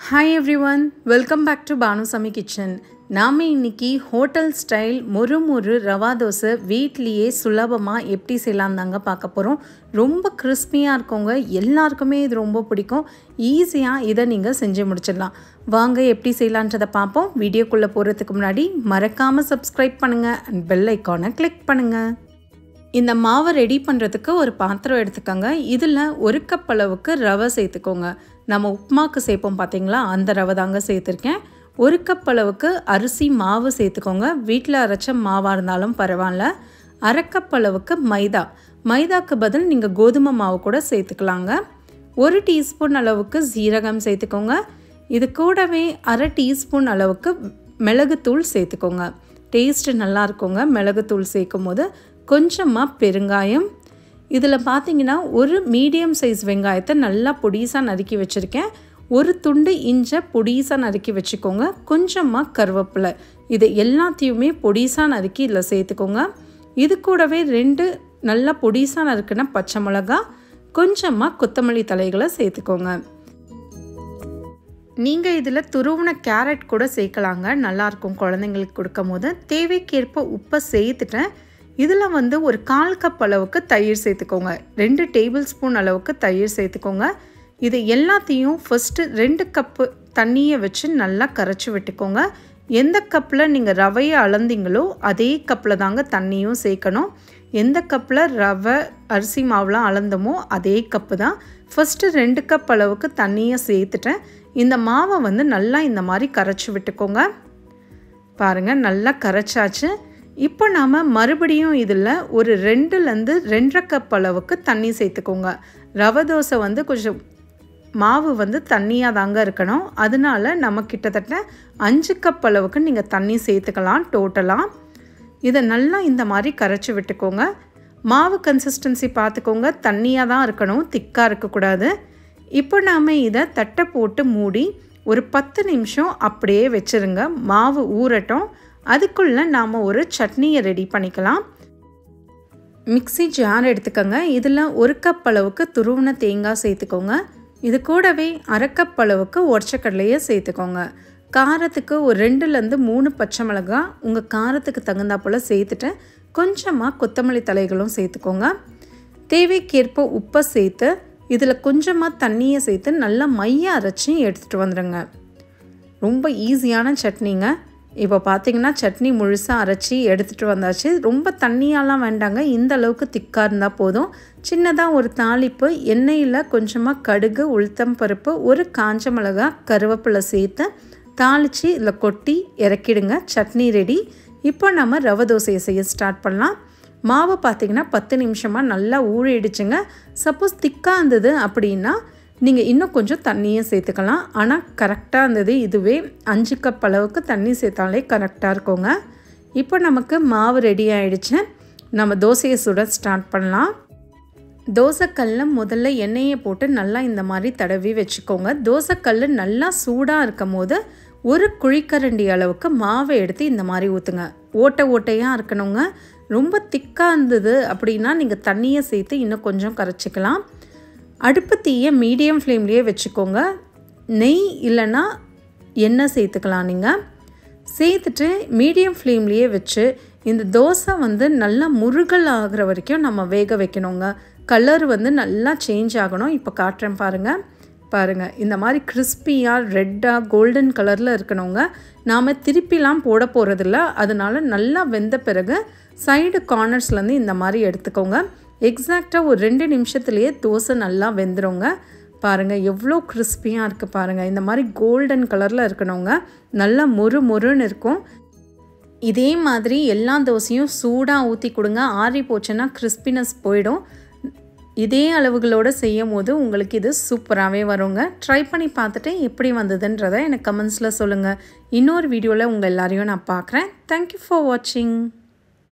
Hi everyone, welcome back to Banusami Kitchen. நாம இன்னைக்கு hotel style மொறு ரவா தோசை வீட்லயே சுலபமா எப்படி செய்யலாம் தாங்க பார்க்க போறோம். ரொம்ப கிறிஸ்பியா இருக்குங்க. எல்லாருக்குமே இது ரொம்ப பிடிக்கும். ஈஸியா இத நீங்க செஞ்சு முடிச்சிடலாம். வாங்க எப்படி செய்யலாம்ன்றத பாப்போம். வீடியோக்குள்ள போறதுக்கு முன்னாடி மறக்காம Subscribe பண்ணுங்க and bell icon-ஐ click பண்ணுங்க. இந்த மாவை ரெடி பண்ணுறதுக்கு ஒரு பாத்திரம் எடுத்துக்கோங்க. இதில் 1 கப் அளவுக்கு ரவை சேர்த்துக்கோங்க. நம்ம உப்புமாக்கு சேர்ப்போம் பார்த்தீங்களா, அந்த ரவை தாங்க சேர்த்துருக்கேன். 1 கப் அளவுக்கு அரிசி மாவு சேர்த்துக்கோங்க. வீட்டில் அரைச்ச மாவாக இருந்தாலும் பரவாயில்ல. 1/2 கப் அளவுக்கு மைதாக்கு பதில் நீங்கள் கோதுமை மாவு கூட சேர்த்துக்கலாங்க. 1 டீஸ்பூன் அளவுக்கு சீரகம் சேர்த்துக்கோங்க. இது கூடவே 1/2 டீஸ்பூன் அளவுக்கு மிளகுத்தூள் சேர்த்துக்கோங்க. டேஸ்ட்டு நல்லா இருக்குங்க மிளகுத்தூள் சேர்க்கும் போது. கொஞ்சமாக பெருங்காயம். இதில் பார்த்தீங்கன்னா ஒரு மீடியம் சைஸ் வெங்காயத்தை நல்லா பொடிசாக நறுக்கி வச்சுருக்கேன். ஒரு துண்டு இஞ்சை பொடிசாக நறுக்கி வச்சுக்கோங்க. கொஞ்சமாக கருவேப்பிலை. இது எல்லாத்தையுமே பொடிசாக நறுக்கி இதில் சேர்த்துக்கோங்க. இது கூடவே 2 நல்லா பொடிசாக நறுக்கின பச்சை மிளகா, கொஞ்சமாக கொத்தமல்லி தலைகளை சேர்த்துக்கோங்க. நீங்கள் இதில் துருவின கேரட் கூட சேர்க்கலாங்க. நல்லாயிருக்கும் குழந்தைங்களுக்கு கொடுக்கும் போது. தேவைக்கேற்ப உப்பை சேர்த்துட்டேன். இதில் ஒரு 1/4 கப் அளவுக்கு தயிர் சேர்த்துக்கோங்க. 2 டேபிள் ஸ்பூன் அளவுக்கு தயிர் சேர்த்துக்கோங்க. இது எல்லாத்தையும் ஃபஸ்ட்டு 2 கப்பு தண்ணியை வச்சு நல்லா கரைச்சி விட்டுக்கோங்க. எந்த கப்பில் நீங்கள் ரவையை அளந்தீங்களோ அதே கப்பில் தாங்க தண்ணியும் சேர்க்கணும். எந்த கப்பில் ரவை அரிசி மாவுலாம் அளந்தமோ அதே கப்பு தான். ஃபஸ்ட்டு 2 கப் அளவுக்கு தண்ணியை சேர்த்துட்டேன். இந்த மாவை நல்லா இந்த மாதிரி கரைச்சி விட்டுக்கோங்க. பாருங்கள், நல்லா கரைச்சாச்சு. இப்போ நாம் மறுபடியும் இதில் ஒரு 2லேருந்து 2.5 கப் அளவுக்கு தண்ணி சேர்த்துக்கோங்க. ரவை தோசை கொஞ்சம் மாவு தண்ணியாக தாங்க இருக்கணும். அதனால நம்ம கிட்டத்தட்ட 5 கப் அளவுக்கு நீங்கள் தண்ணி சேர்த்துக்கலாம் டோட்டலாக. இதை நல்லா இந்த மாதிரி கரைச்சி விட்டுக்கோங்க. மாவு கன்சிஸ்டன்சி பார்த்துக்கோங்க, தண்ணியாக தான் இருக்கணும், திக்காக இருக்கக்கூடாது. இப்போ நாம் இதை தட்டை போட்டு மூடி ஒரு 10 நிமிஷம் அப்படியே வச்சுருங்க. மாவு ஊறட்டும். அதுக்குள்ளே நாம் ஒரு சட்னியை ரெடி பண்ணிக்கலாம். மிக்ஸி ஜார் எடுத்துக்கோங்க. இதில் 1 கப் அளவுக்கு துருவின தேங்காய் சேர்த்துக்கோங்க. இது கூடவே 1/2 கப் அளவுக்கு உடச்சக்கடலையை சேர்த்துக்கோங்க. காரத்துக்கு ஒரு 2லேருந்து 3 பச்சை மிளகாய் உங்கள் காரத்துக்கு தகுந்தா போல் சேர்த்துட்டு கொஞ்சமாக கொத்தமல்லி தலைகளும் சேர்த்துக்கோங்க. தேவைக்கேற்ப உப்பை சேர்த்து இதில் கொஞ்சமாக தண்ணியை சேர்த்து நல்லா மைய அரைச்சி எடுத்துகிட்டு வந்துடுங்க. ரொம்ப ஈஸியான சட்னிங்க. இப்போ பார்த்தீங்கன்னா சட்னி முழுசாக அரைச்சி எடுத்துகிட்டு வந்தாச்சு. ரொம்ப தண்ணியாலாம் வேண்டாங்க, இந்த அளவுக்கு திக்காக இருந்தால் போதும். சின்னதாக ஒரு தாளிப்பு, எண்ணெயில் கொஞ்சமாக கடுகு, உளுத்தம் பருப்பு, ஒரு காஞ்ச மிளகாய், கருவேப்பிலை சேர்த்து தாளித்து இதில் கொட்டி இறக்கிடுங்க. சட்னி ரெடி. இப்போ நம்ம ரவை தோசையை செய்ய ஸ்டார்ட் பண்ணலாம். மாவு பார்த்திங்கன்னா 10 நிமிஷமாக நல்லா ஊறிடுச்சுங்க. சப்போஸ் திக்காக இருந்தது அப்படின்னா நீங்கள் இன்னும் கொஞ்சம் தண்ணியை சேர்த்துக்கலாம். ஆனால் கரெக்டாக இருந்தது இதுவே 5 கப் அளவுக்கு தண்ணி சேர்த்தாலே கரெக்டாக இருக்குங்க. இப்போ நமக்கு மாவு ரெடி ஆகிடுச்சு. நம்ம தோசையை சுட ஸ்டார்ட் பண்ணலாம். தோசைக்கல்ல முதல்ல எண்ணெயை போட்டு நல்லா இந்த மாதிரி தடவி வச்சுக்கோங்க. தோசைக்கல் நல்லா சூடாக இருக்கும் போது ஒரு குழிக்கரண்டி அளவுக்கு மாவை எடுத்து இந்த மாதிரி ஊற்றுங்க. ஓட்டையாக இருக்கணுங்க. ரொம்ப திக்காக இருந்தது அப்படின்னா நீங்கள் தண்ணியை சேர்த்து இன்னும் கொஞ்சம் கரைச்சிக்கலாம். அடுப்பு தீயை மீடியம் ஃப்ளேம்லேயே வச்சுக்கோங்க. நெய் இல்லைன்னா எண்ணெய் சேர்த்துக்கலாம். நீங்கள் சேர்த்துட்டு மீடியம் ஃப்ளேம்லேயே வச்சு இந்த தோசை நல்லா முருகல் ஆகிற வரைக்கும் நம்ம வேக வைக்கணுங்க. கலர் நல்லா சேஞ்ச் ஆகணும். இப்போ காட்டுறேன் பாருங்கள். இந்த மாதிரி கிறிஸ்பியாக ரெட்டாக கோல்டன் கலரில் இருக்கணுங்க. நாம் திருப்பிலாம் போட போகிறதில்ல. அதனால நல்லா வெந்த பிறகு சைடு கார்னர்ஸ்லேருந்து இந்த மாதிரி எடுத்துக்கோங்க. எக்ஸாக்டாக ஒரு 2 நிமிஷத்துலேயே தோசை நல்லா வெந்துடுங்க. பாருங்கள் எவ்வளோ கிறிஸ்பியாக இருக்குது பாருங்கள். இந்த மாதிரி கோல்டன் கலரில் இருக்கணுங்க. நல்லா மொறுன்னு இருக்கும். இதே மாதிரி எல்லா தோசையும் சூடாக ஊற்றி கொடுங்க. ஆறி போச்சுன்னா கிறிஸ்பினஸ் போயிடும். இதே அளவுகளோடு செய்யும் போது உங்களுக்கு இது சூப்பராகவே வருங்க. ட்ரை பண்ணி பார்த்துட்டு எப்படி வந்ததுன்றதை எனக்கு கமெண்ட்ஸில் சொல்லுங்கள். இன்னொரு வீடியோவில் உங்கள் எல்லாரையும் நான் பார்க்குறேன். தேங்க்யூ ஃபார் வாட்சிங்.